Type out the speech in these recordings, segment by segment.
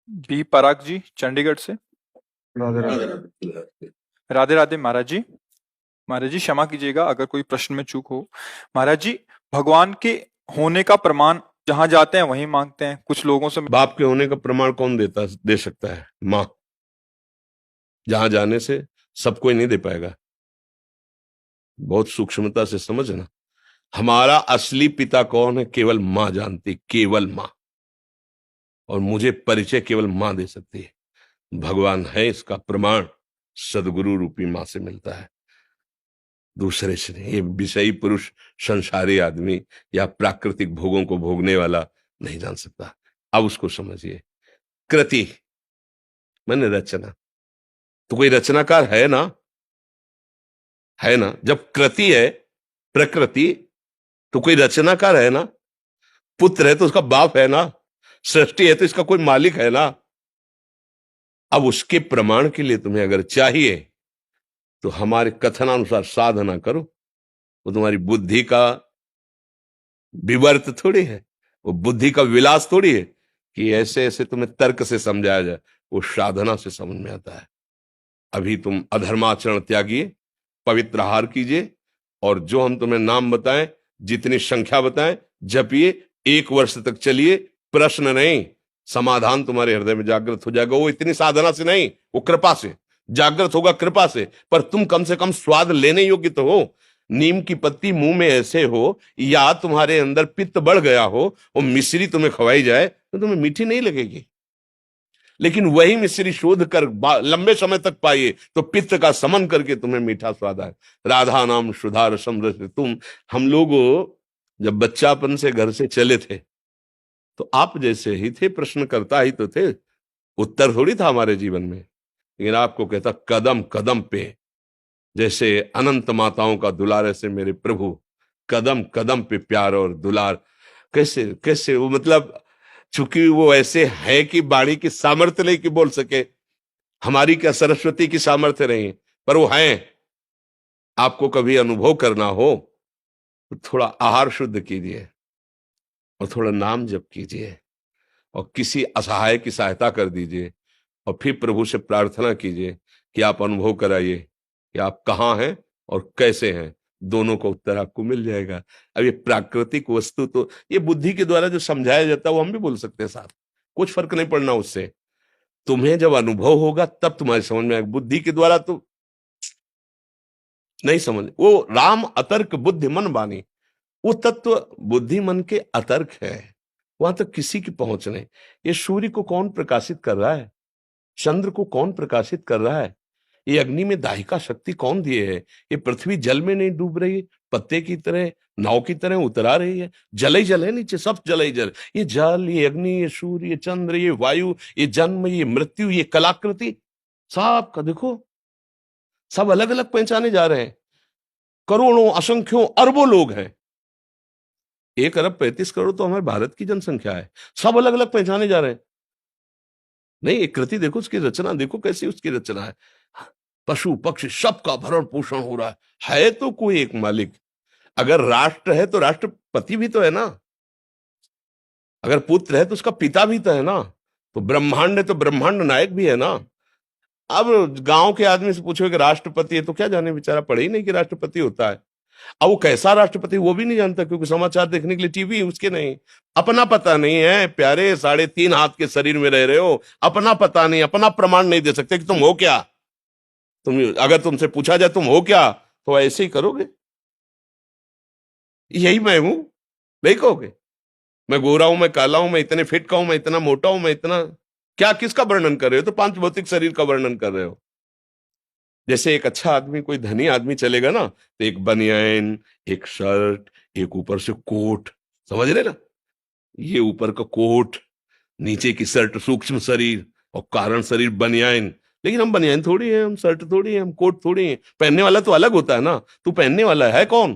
B पराग जी चंडीगढ़ से। राधे राधे। राधे राधे महाराज जी। महाराज जी क्षमा कीजिएगा अगर कोई प्रश्न में चूक हो। महाराज जी, भगवान के होने का प्रमाण जहां जाते हैं वहीं मांगते हैं। कुछ लोगों से बाप के होने का प्रमाण कौन दे सकता है? माँ। जहां जाने से सब कोई नहीं दे पाएगा। बहुत सूक्ष्मता से समझना। हमारा असली पिता कौन है केवल माँ जानती, केवल माँ। और मुझे परिचय केवल माँ दे सकती है। भगवान है इसका प्रमाण सदगुरु रूपी माँ से मिलता है, दूसरे से नहीं। ये विषयी पुरुष, संसारी आदमी या प्राकृतिक भोगों को भोगने वाला नहीं जान सकता। अब उसको समझिए। कृति माने रचना। तो कोई रचनाकार है ना? है ना? जब कृति है प्रकृति, तो कोई रचनाकार है ना? पुत्र है तो उसका बाप है ना? सृष्टि है तो इसका कोई मालिक है ना? अब उसके प्रमाण के लिए तुम्हें अगर चाहिए तो हमारे कथनानुसार साधना करो। वो तुम्हारी बुद्धि का विवर्त थोड़ी है, वो बुद्धि का विलास थोड़ी है कि ऐसे ऐसे तुम्हें तर्क से समझाया जाए। वो साधना से समझ में आता है। अभी तुम अधर्माचरण त्यागिए, पवित्र आहार कीजिए, और जो हम तुम्हें नाम बताएं, जितनी संख्या बताएं, जपिए। 1 वर्ष तक चलिए। प्रश्न नहीं, समाधान तुम्हारे हृदय में जागृत हो जाएगा। वो इतनी साधना से नहीं, वो कृपा से जागृत होगा, कृपा से। पर तुम कम से कम स्वाद लेने योग्य तो हो। नीम की पत्ती मुंह में ऐसे हो, या तुम्हारे अंदर पित्त बढ़ गया हो, वो मिश्री तुम्हें खवाई जाए तो तुम्हें मीठी नहीं लगेगी। लेकिन वही मिश्री शोध कर लंबे समय तक पाइए तो पित्त का समन करके तुम्हें मीठा स्वाद आए। राधा नाम सुधा रसम रस तुम। हम लोग जब बच्चापन से घर से चले थे तो आप जैसे ही थे, प्रश्न करता ही तो थे, उत्तर थोड़ी था हमारे जीवन में। लेकिन आपको कहता कदम कदम पे, जैसे अनंत माताओं का दुलार ऐसे मेरे प्रभु, कदम कदम पे प्यार और दुलार। कैसे कैसे वो, मतलब चूंकि वो ऐसे है कि वाणी की सामर्थ्य नहीं कि बोल सके। हमारी क्या सरस्वती की सामर्थ्य नहीं, पर वो है। आपको कभी अनुभव करना हो तो थोड़ा आहार शुद्ध कीजिए और थोड़ा नाम जप कीजिए और किसी असहाय की सहायता कर दीजिए, और फिर प्रभु से प्रार्थना कीजिए कि आप अनुभव कराइए कि आप कहाँ हैं और कैसे हैं। दोनों का उत्तर आपको मिल जाएगा। अब ये प्राकृतिक वस्तु तो ये बुद्धि के द्वारा जो समझाया जाता है वो हम भी बोल सकते हैं साहब, कुछ फर्क नहीं पड़ना उससे। तुम्हें जब अनुभव होगा तब तुम्हारी समझ में आएगा। बुद्धि के द्वारा तो नहीं समझ। वो राम अतर्क बुद्धि मन बानी, वो तत्व बुद्धि मन के अतर्क है। वहां तक किसी की पहुंच नहीं। ये सूर्य को कौन प्रकाशित कर रहा है? चंद्र को कौन प्रकाशित कर रहा है? ये अग्नि में दाहिका शक्ति कौन दिए है? ये पृथ्वी जल में नहीं डूब रही, पत्ते की तरह, नाव की तरह उतरा रही है। जल ही जल है नीचे, सब जल ही जल। ये जल, ये अग्नि, ये सूर्य, ये चंद्र, ये वायु, ये जन्म, ये मृत्यु, ये कलाकृति, सब का देखो, सब अलग अलग पहचाने जा रहे हैं। करोड़ों, असंख्यों, अरबों लोग हैं। 1 अरब 35 करोड़ तो हमारे भारत की जनसंख्या है। सब अलग अलग पहचाने जा रहे हैं। नहीं, एक कृति देखो, उसकी रचना देखो कैसी उसकी रचना है। पशु पक्षी सबका भरण पोषण हो रहा है तो कोई एक मालिक। अगर राष्ट्र है तो राष्ट्रपति भी तो है ना। अगर पुत्र है तो उसका पिता भी तो है ना। तो ब्रह्मांड है तो ब्रह्मांड नायक भी है ना। अब गांव के आदमी से पूछो कि राष्ट्रपति है तो क्या जाने, बेचारा पढ़े ही नहीं कि राष्ट्रपति होता है। अब वो कैसा राष्ट्रपति वो भी नहीं जानता, क्योंकि समाचार देखने के लिए टीवी उसके नहीं। अपना पता नहीं है प्यारे, 3.5 हाथ के शरीर में रह रहे हो, अपना पता नहीं, अपना प्रमाण नहीं दे सकते कि तुम हो क्या। तुम अगर तुमसे पूछा जाए तुम हो क्या, तो ऐसे ही करोगे, यही मैं हूं, नहीं कहोगे। मैं गोरा हूं, मैं काला हूं, मैं इतने फिट का हूं, मैं इतना मोटा हूं, मैं इतना क्या, किसका वर्णन कर रहे हो? तो 5 भौतिक शरीर का वर्णन कर रहे हो। जैसे एक अच्छा आदमी, कोई धनी आदमी चलेगा ना, तो एक बनियान, एक शर्ट, एक ऊपर से कोट, समझ रहे ना? ये ऊपर का कोट, नीचे की शर्ट, सूक्ष्म शरीर और कारण शरीर बनियान। लेकिन हम बनियान थोड़ी है, हम शर्ट थोड़ी है, हम कोट थोड़ी है। पहनने वाला तो अलग होता है ना। तू पहनने वाला है कौन?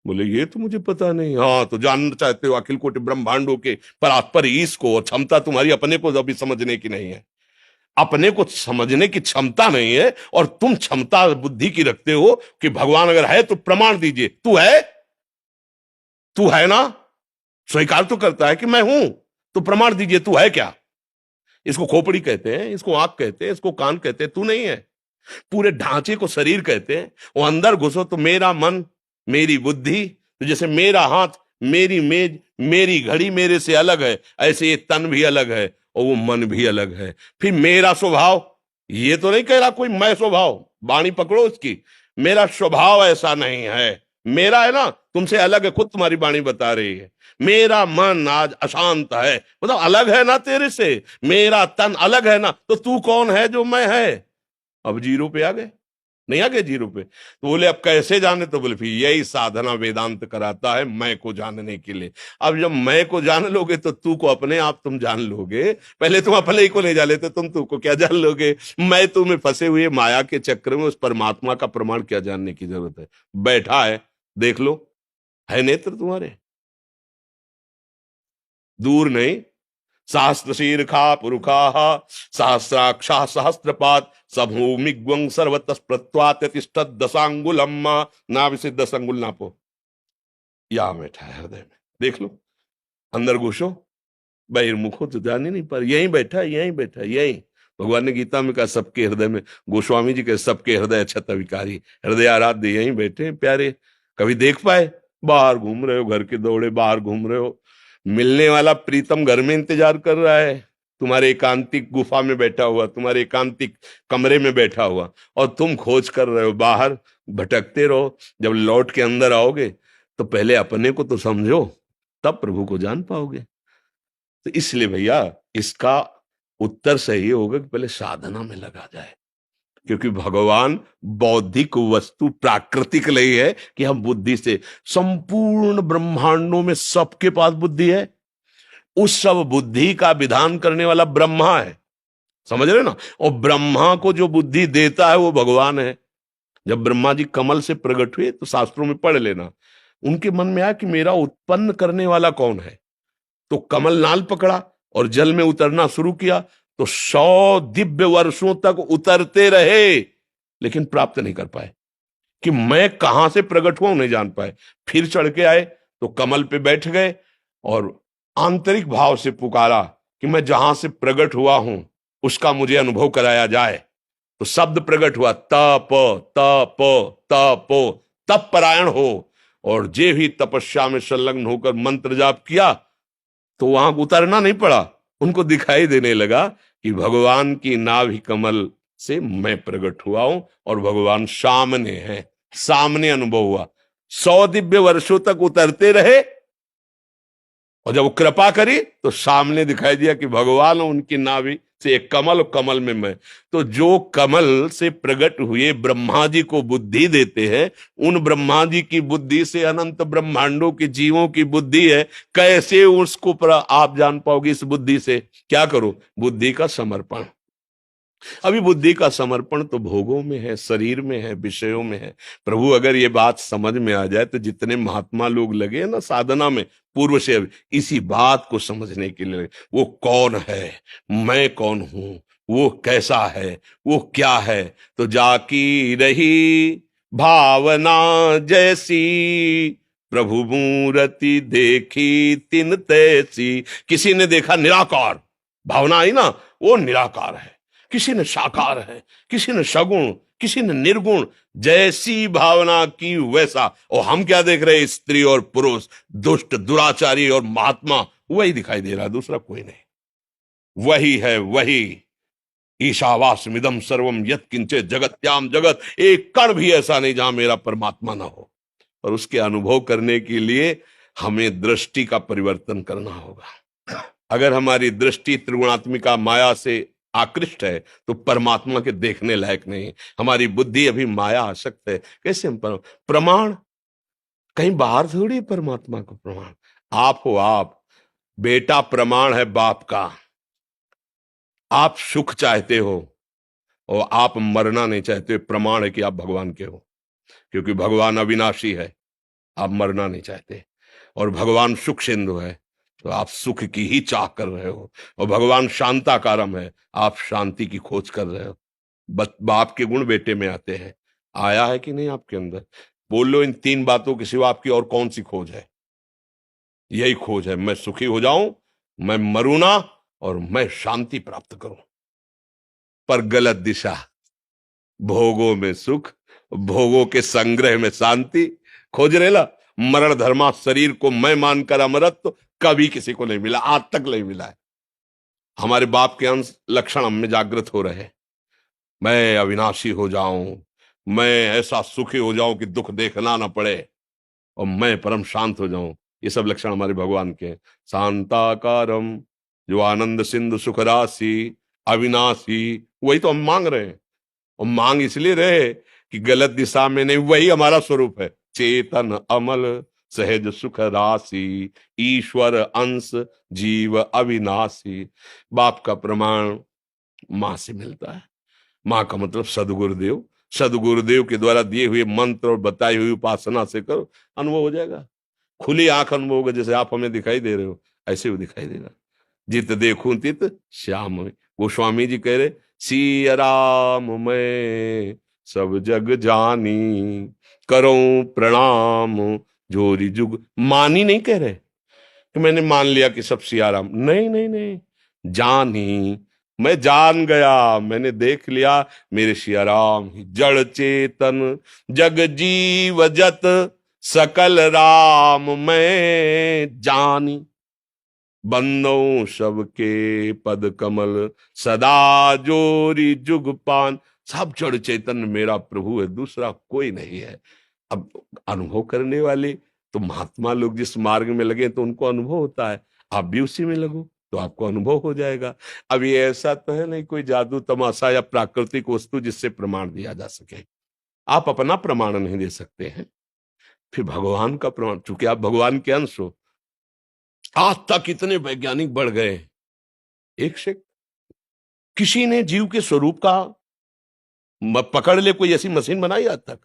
बोले ये तो मुझे पता नहीं। हाँ, तो जानना चाहते हो अखिल कोटि ब्रह्मांडों के परात्पर ईश को, और क्षमता तुम्हारी अपने को अभी समझने की नहीं है। अपने को समझने की क्षमता नहीं है, और तुम क्षमता बुद्धि की रखते हो कि भगवान अगर है तो प्रमाण दीजिए। तू है? तू है ना? स्वीकार तो करता है कि मैं हूं, तो प्रमाण दीजिए, तू है क्या? इसको खोपड़ी कहते हैं, इसको आंख कहते हैं, इसको कान कहते हैं, तू नहीं है। पूरे ढांचे को शरीर कहते हैं। वो अंदर घुसो तो मेरा मन, मेरी बुद्धि, तो जैसे मेरा हाथ, मेरी मेज, मेरी घड़ी मेरे से अलग है, ऐसे ये तन भी अलग है और वो मन भी अलग है। फिर मेरा स्वभाव, ये तो नहीं कह रहा कोई मैं स्वभाव, वाणी पकड़ो इसकी, मेरा स्वभाव ऐसा नहीं है, मेरा है ना, तुमसे अलग है, खुद तुम्हारी वाणी बता रही है। मेरा मन आज अशांत है, मतलब अलग है ना तेरे से, मेरा तन अलग है ना, तो तू कौन है जो मैं है। अब जीरो पे आ गए, नहीं आ गए जीरो पे। तो बोले अब कैसे जाने, तो बोले फिर यही साधना वेदांत कराता है मैं को जानने के लिए। अब जब मैं को जान लोगे तो तू को अपने आप तुम जान लोगे। पहले तुम अपने ही को नहीं जान लेते, तुम तू को क्या जान लोगे। मैं तुम्हें फंसे हुए माया के चक्र में उस परमात्मा का प्रमाण क्या जानने की जरूरत है। बैठा है, देख लो, है नेत्र तुम्हारे, दूर नहीं। सहस्त्र शीर्षा पुरुखा सहस्राक्षा सहस्त्रपात सभूमिग्वं सर्वतस्प्रत्वात्यतिष्ठत् दशांगुलम नाभि से 10 अंगुल नापो। या बैठा है हृदय में, देख लो, अंदर घुसो, बहिर्मुखो तो जान ही नहीं पर यहीं बैठा है, यहीं बैठा है, यहीं। भगवान ने गीता में कहा सबके हृदय में, गोस्वामी जी के सबके हृदय क्षत विकारी, हृदय आराध्य यहीं बैठे हैं प्यारे। कभी देख पाए, बाहर घूम रहे हो, घर के दौड़े बाहर घूम रहे हो, मिलने वाला प्रीतम घर में इंतजार कर रहा है, तुम्हारे एकांतिक गुफा में बैठा हुआ, तुम्हारे एकांतिक कमरे में बैठा हुआ, और तुम खोज कर रहे हो, बाहर भटकते रहो। जब लौट के अंदर आओगे तो पहले अपने को तो समझो, तब प्रभु को जान पाओगे। तो इसलिए भैया इसका उत्तर सही होगा कि पहले साधना में लगा जाए, क्योंकि भगवान बौद्धिक वस्तु प्राकृतिक नहीं है कि हम बुद्धि से, संपूर्ण ब्रह्मांडों में सबके पास बुद्धि है, उस सब बुद्धि का विधान करने वाला ब्रह्मा है, समझ रहे ना। और ब्रह्मा को जो बुद्धि देता है वो भगवान है। जब ब्रह्मा जी कमल से प्रकट हुए तो शास्त्रों में पढ़ लेना, उनके मन में आया कि मेरा उत्पन्न करने वाला कौन है, तो कमल नाल पकड़ा और जल में उतरना शुरू किया। तो 100 दिव्य वर्षों तक उतरते रहे लेकिन प्राप्त नहीं कर पाए, कि मैं कहां से प्रकट हुआ नहीं जान पाए। फिर चढ़ के आए तो कमल पे बैठ गए और आंतरिक भाव से पुकारा कि मैं जहां से प्रकट हुआ हूं उसका मुझे अनुभव कराया जाए। तो शब्द प्रकट हुआ, तप तप तप, तप परायण हो। और जे भी तपस्या में संलग्न होकर मंत्र जाप किया तो वहां उतरना नहीं पड़ा, उनको दिखाई देने लगा कि भगवान की नाभि कमल से मैं प्रकट हुआ हूं और भगवान सामने है, सामने अनुभव हुआ। 100 दिव्य वर्षों तक उतरते रहे और जब वो कृपा करी तो सामने दिखाई दिया कि भगवान उनकी नाभि से एक कमल और कमल में मैं। तो जो कमल से प्रकट हुए ब्रह्मा जी को बुद्धि देते हैं, उन ब्रह्मा जी की बुद्धि से अनंत ब्रह्मांडों के जीवों की बुद्धि है, कैसे उसको आप जान पाओगे। इस बुद्धि से क्या करो, बुद्धि का समर्पण। अभी बुद्धि का समर्पण तो भोगों में है, शरीर में है, विषयों में है। प्रभु अगर ये बात समझ में आ जाए तो जितने महात्मा लोग लगे ना साधना में पूर्व से, इसी बात को समझने के लिए, वो कौन है, मैं कौन हूं, वो कैसा है, वो क्या है। तो जाकी रही भावना जैसी, प्रभु मूर्ति देखी तिन तैसी। किसी ने देखा निराकार, भावना आई ना, वो निराकार है। किसी ने साकार है, किसी ने सगुण, किसी ने निर्गुण, जैसी भावना की वैसा। और हम क्या देख रहे हैं, स्त्री और पुरुष, दुष्ट दुराचारी और महात्मा, वही दिखाई दे रहा है, दूसरा कोई नहीं। वही है वही, ईशावास्मिदं सर्वम यत् किंचित् जगत्याम जगत, एक कण भी ऐसा नहीं जहां मेरा परमात्मा ना हो। और उसके अनुभव करने के लिए हमें दृष्टि का परिवर्तन करना होगा। अगर हमारी दृष्टि त्रिगुणात्मिका माया से आकृष्ट है तो परमात्मा के देखने लायक नहीं। हमारी बुद्धि अभी माया आसक्त है। कैसे हम प्रमाण कहीं बाहर थोड़ी परमात्मा को प्रमाण, आप हो आप। बेटा प्रमाण है बाप का। आप सुख चाहते हो और आप मरना नहीं चाहते, प्रमाण है कि आप भगवान के हो, क्योंकि भगवान अविनाशी है, आप मरना नहीं चाहते। और भगवान सुख सिंधु है तो आप सुख की ही चाह कर रहे हो। और भगवान शांताकारम है, आप शांति की खोज कर रहे हो। बाप के गुण बेटे में आते हैं, आया है कि नहीं आपके अंदर। बोल लो, इन 3 बातों के सिवा आपकी और कौन सी खोज है। यही खोज है, मैं सुखी हो जाऊं, मैं मरू ना और मैं शांति प्राप्त करूं। पर गलत दिशा, भोगों में सुख, भोगों के संग्रह में शांति खोज रेला, मरण धर्मा शरीर को मैं मानकर अमरत्व कभी किसी को नहीं मिला, आज तक नहीं मिला है। हमारे बाप के अंश लक्षण हम में जागृत हो रहे हैं। मैं अविनाशी हो जाऊं, मैं ऐसा सुखी हो जाऊं कि दुख देखना ना पड़े, और मैं परम शांत हो जाऊं। ये सब लक्षण हमारे भगवान के हैं। शांताकारम, जो आनंद सिंधु सुख राशि, अविनाशी, वही तो हम मांग रहे हैं। और मांग इसलिए रहे कि गलत दिशा में नहीं, वही हमारा स्वरूप है। चेतन अमल सहज सुख राशि, ईश्वर अंश जीव अविनाशी। बाप का प्रमाण मां से मिलता है। मां का मतलब सदगुरुदेव। सदगुरुदेव के द्वारा दिए हुए मंत्र और बताई हुई उपासना से करो, अनुभव हो जाएगा। खुली आंख अनुभव होगा, जैसे आप हमें दिखाई दे रहे हो ऐसे वो दिखाई देगा। जित देखूं तित श्याम में। वो स्वामी जी कह रहे, सिया राम मैं सब जग जानी, करूं प्रणाम जोरी जुग। मानी नहीं कह रहे कि मैंने मान लिया कि सब सिया राम, नहीं नहीं नहीं, जानी, मैं जान गया, मैंने देख लिया मेरे सिया राम ही जड़ चेतन जग जीव जत सकल राम मैं जानी। बंदों सबके पद कमल सदा जोरी जुग पान। सब जड़ चेतन मेरा प्रभु है, दूसरा कोई नहीं है। अब अनुभव करने वाले तो महात्मा लोग जिस मार्ग में लगे तो उनको अनुभव होता है। आप भी उसी में लगो तो आपको अनुभव हो जाएगा। अब ये ऐसा तो है नहीं कोई जादू तमाशा या प्राकृतिक वस्तु जिससे प्रमाण दिया जा सके। आप अपना प्रमाण नहीं दे सकते हैं, फिर भगवान का प्रमाण, चूंकि आप भगवान के अंश हो। आज तक इतने वैज्ञानिक बढ़ गए, एक से किसी ने जीव के स्वरूप का पकड़ ले कोई ऐसी मशीन बनाई आज तक?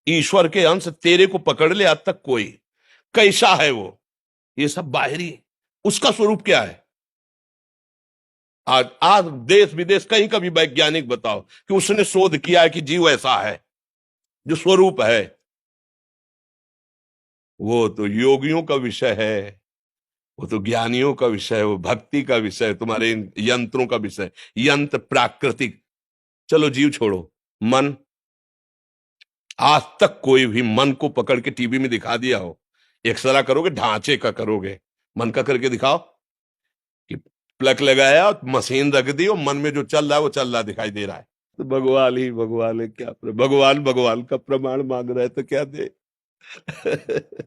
ईश्वर के अंश तेरे को पकड़ ले आज तक कोई? कैसा है वो? ये सब बाहरी, उसका स्वरूप क्या है? आज देश विदेश कहीं का भी वैज्ञानिक बताओ कि उसने शोध किया है कि जीव ऐसा है जो स्वरूप है। वो तो योगियों का विषय है, वो तो ज्ञानियों का विषय है, वो भक्ति का विषय है, तुम्हारे यंत्रों का विषय। यंत्र प्राकृतिक, चलो जीव छोड़ो, मन। आज तक कोई भी मन को पकड़ के टीवी में दिखा दिया हो? एक्सरा करोगे, ढांचे का करोगे, मन का करके दिखाओ कि प्लग लगाया, मशीन रख दी और मन में जो चल रहा है वो चल रहा दिखाई दे रहा है। तो भगवान ही भगवान है, क्या भगवान भगवान का प्रमाण मांग रहा है तो क्या दे?